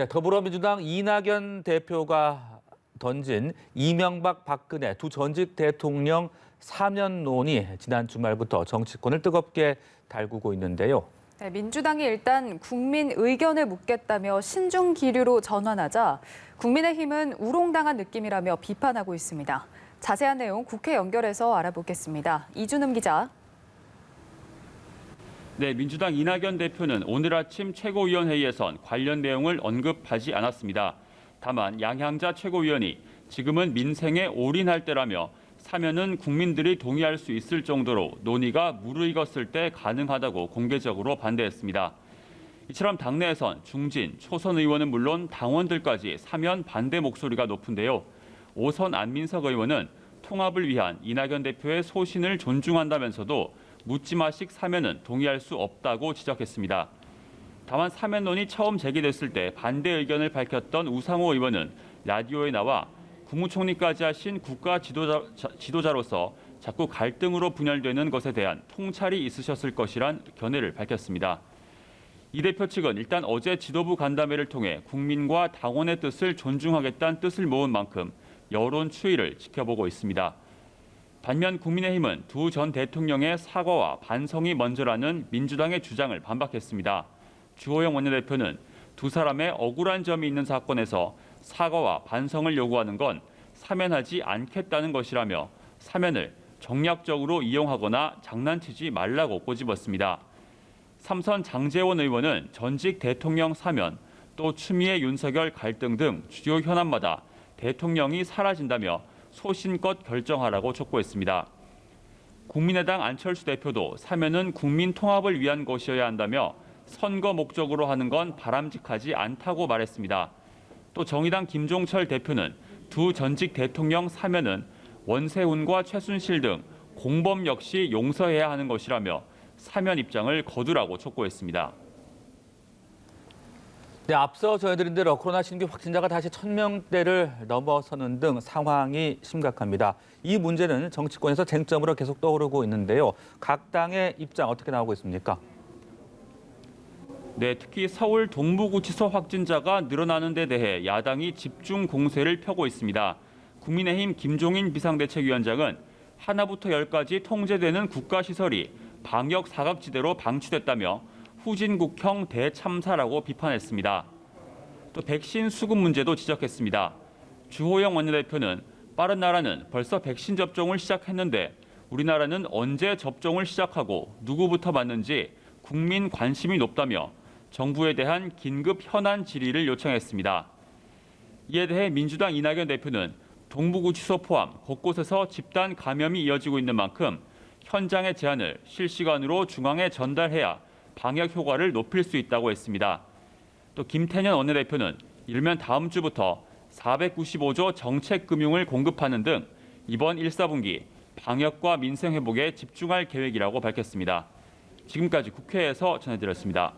네, 더불어민주당 이낙연 대표가 던진 이명박 박근혜 두 전직 대통령 사면론이 지난 주말부터 정치권을 뜨겁게 달구고 있는데요. 네, 민주당이 일단 국민 의견을 묻겠다며 신중 기류로 전환하자 국민의힘은 우롱당한 느낌이라며 비판하고 있습니다. 자세한 내용 국회 연결해서 알아보겠습니다. 이준음 기자. 네, 민주당 이낙연 대표는 오늘 아침 최고위원회의에선 관련 내용을 언급하지 않았습니다. 다만 양향자 최고위원이 지금은 민생에 올인할 때라며 사면은 국민들이 동의할 수 있을 정도로 논의가 무르익었을 때 가능하다고 공개적으로 반대했습니다. 이처럼 당내에선 중진, 초선 의원은 물론 당원들까지 사면 반대 목소리가 높은데요. 오선 안민석 의원은 통합을 위한 이낙연 대표의 소신을 존중한다면서도 묻지마식 사면은 동의할 수 없다고 지적했습니다. 다만 사면론이 처음 제기됐을 때 반대 의견을 밝혔던 우상호 의원은 라디오에 나와 국무총리까지 하신 국가 지도자로서 자꾸 갈등으로 분열되는 것에 대한 통찰이 있으셨을 것이란 견해를 밝혔습니다. 이 대표 측은 일단 어제 지도부 간담회를 통해 국민과 당원의 뜻을 존중하겠다는 뜻을 모은 만큼 여론 추이를 지켜보고 있습니다. 반면 국민의힘은 두 전 대통령의 사과와 반성이 먼저라는 민주당의 주장을 반박했습니다. 주호영 원내대표는 두 사람의 억울한 점이 있는 사건에서 사과와 반성을 요구하는 건 사면하지 않겠다는 것이라며 사면을 정략적으로 이용하거나 장난치지 말라고 꼬집었습니다. 삼선 장제원 의원은 전직 대통령 사면, 또 추미애 윤석열 갈등 등 주요 현안마다 대통령이 사라진다며 소신껏 결정하라고 촉구했습니다. 국민의당 안철수 대표도 사면은 국민 통합을 위한 것이어야 한다며 선거 목적으로 하는 건 바람직하지 않다고 말했습니다. 또 정의당 김종철 대표는 두 전직 대통령 사면은 원세훈과 최순실 등 공범 역시 용서해야 하는 것이라며 사면 입장을 거두라고 촉구했습니다. 네, 앞서 전해드린 대로 코로나 신규 확진자가 다시 1,000명대를 넘어서는 등 상황이 심각합니다. 이 문제는 정치권에서 쟁점으로 계속 떠오르고 있는데요. 각 당의 입장 어떻게 나오고 있습니까? 네, 특히 서울 동부구치소 확진자가 늘어나는 데 대해 야당이 집중 공세를 펴고 있습니다. 국민의힘 김종인 비상대책위원장은 하나부터 열까지 통제되는 국가시설이 방역 사각지대로 방치됐다며 후진국형 대참사라고 비판했습니다. 또 백신 수급 문제도 지적했습니다. 주호영 원내대표는 빠른 나라는 벌써 백신 접종을 시작했는데 우리나라는 언제 접종을 시작하고 누구부터 맞는지 국민 관심이 높다며 정부에 대한 긴급 현안 질의를 요청했습니다. 이에 대해 민주당 이낙연 대표는 동부구치소 포함 곳곳에서 집단 감염이 이어지고 있는 만큼 현장의 제안을 실시간으로 중앙에 전달해야 방역 효과를 높일 수 있다고 했습니다. 또 김태년 원내대표는 이르면 다음 주부터 495조 정책금융을 공급하는 등 이번 1사분기 방역과 민생 회복에 집중할 계획이라고 밝혔습니다. 지금까지 국회에서 전해드렸습니다.